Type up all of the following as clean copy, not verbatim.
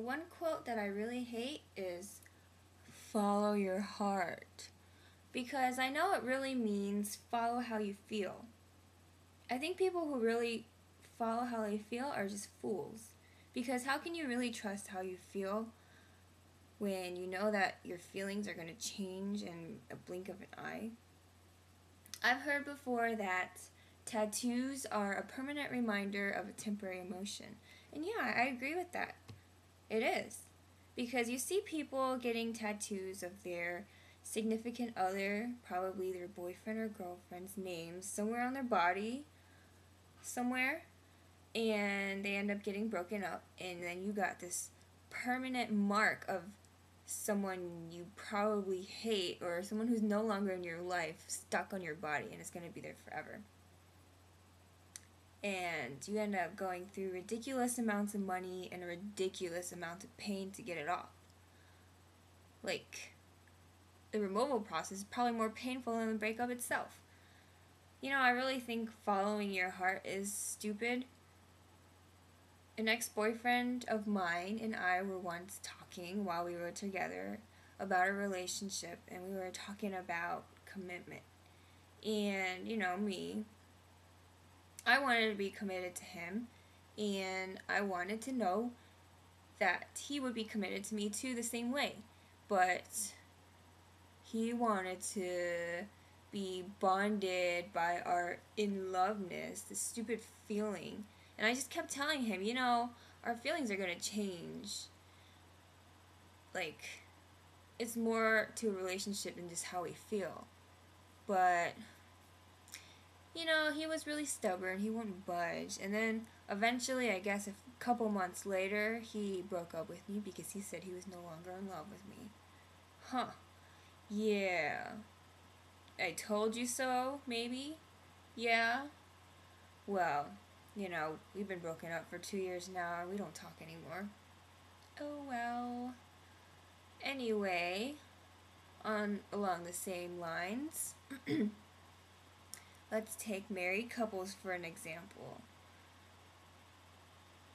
one quote that I really hate is follow your heart. Because I know it really means follow how you feel. I think people who really follow how they feel are just fools. Because how can you really trust how you feel when you know that your feelings are going to change in a blink of an eye? I've heard before that tattoos are a permanent reminder of a temporary emotion. And yeah, I agree with that. It is. Because you see people getting tattoos of their significant other, probably their boyfriend or girlfriend's names, somewhere on their body, somewhere, and they end up getting broken up, and then you got this permanent mark of someone you probably hate or someone who's no longer in your life stuck on your body, and it's going to be there forever. And you end up going through ridiculous amounts of money and a ridiculous amount of pain to get it off. Like, the removal process is probably more painful than the breakup itself. You know, I really think following your heart is stupid. An ex-boyfriend of mine and I were once talking while we were together about a relationship, and we were talking about commitment. And, you know, I wanted to be committed to him, and I wanted to know that he would be committed to me too the same way. But he wanted to be bonded by our in-loveness, this stupid feeling. And I just kept telling him, you know, our feelings are going to change. Like, it's more to a relationship than just how we feel. But, you know, he was really stubborn. He wouldn't budge. And then, eventually, I guess a couple months later, he broke up with me because he said he was no longer in love with me. Huh. Yeah. I told you so, maybe? Yeah? Well, you know, we've been broken up for 2 years now. We don't talk anymore. Oh well. Anyway, along the same lines, let's take married couples for an example.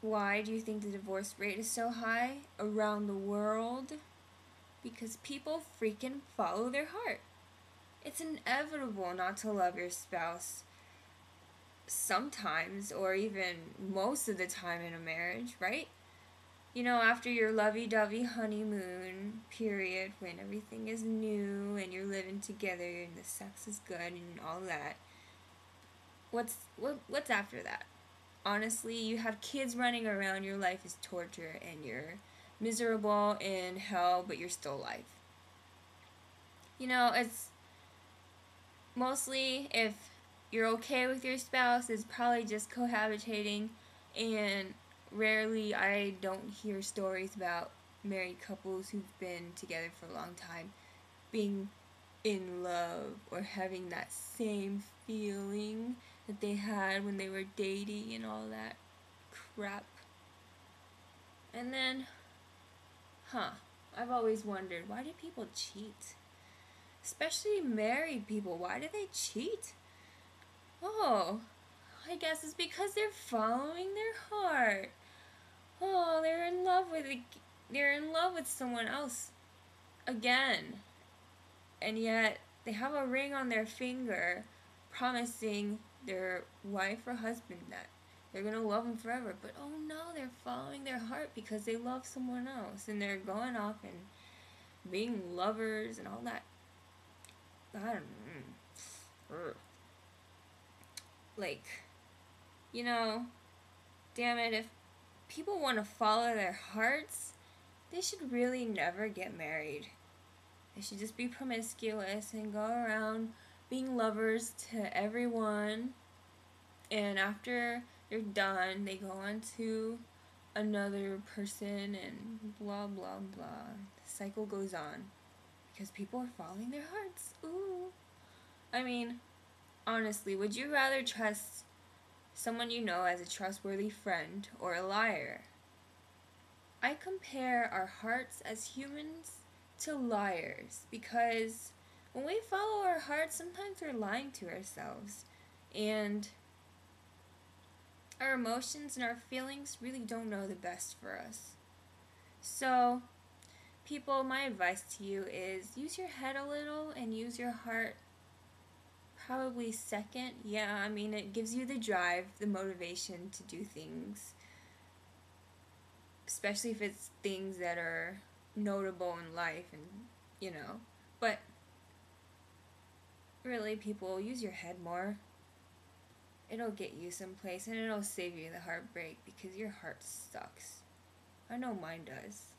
Why do you think the divorce rate is so high around the world? Because people freaking follow their heart. It's inevitable not to love your spouse sometimes, or even most of the time in a marriage, right? You know, after your lovey-dovey honeymoon period, when everything is new and you're living together and the sex is good and all that, what's after that? Honestly, you have kids running around, your life is torture, and you're miserable in hell, but you're still alive. You know, it's mostly, if you're okay with your spouse, it's probably just cohabitating, and rarely I don't hear stories about married couples who've been together for a long time being in love or having that same feeling that they had when they were dating and all that crap. And then, I've always wondered, why do people cheat? Especially married people, why do they cheat? Oh, I guess it's because they're following their heart. Oh, they're in love with someone else again. And yet they have a ring on their finger promising their wife or husband that they're going to love them forever. But oh no, they're following their heart because they love someone else, and they're going off and being lovers and all that. I don't know. Like, you know, damn it, if people want to follow their hearts, they should really never get married. They should just be promiscuous and go around being lovers to everyone, and after they're done, they go on to another person and blah blah blah. The cycle goes on because people are following their hearts. Ooh. I mean, honestly, would you rather trust someone you know as a trustworthy friend or a liar? I compare our hearts as humans to liars, because when we follow our hearts, sometimes we're lying to ourselves, and our emotions and our feelings really don't know the best for us. So, people, my advice to you is use your head a little and use your heart probably second. Yeah, I mean, it gives you the drive, the motivation to do things, especially if it's things that are notable in life and, you know. But really, people, use your head more. It'll get you someplace and it'll save you the heartbreak because your heart sucks. I know mine does.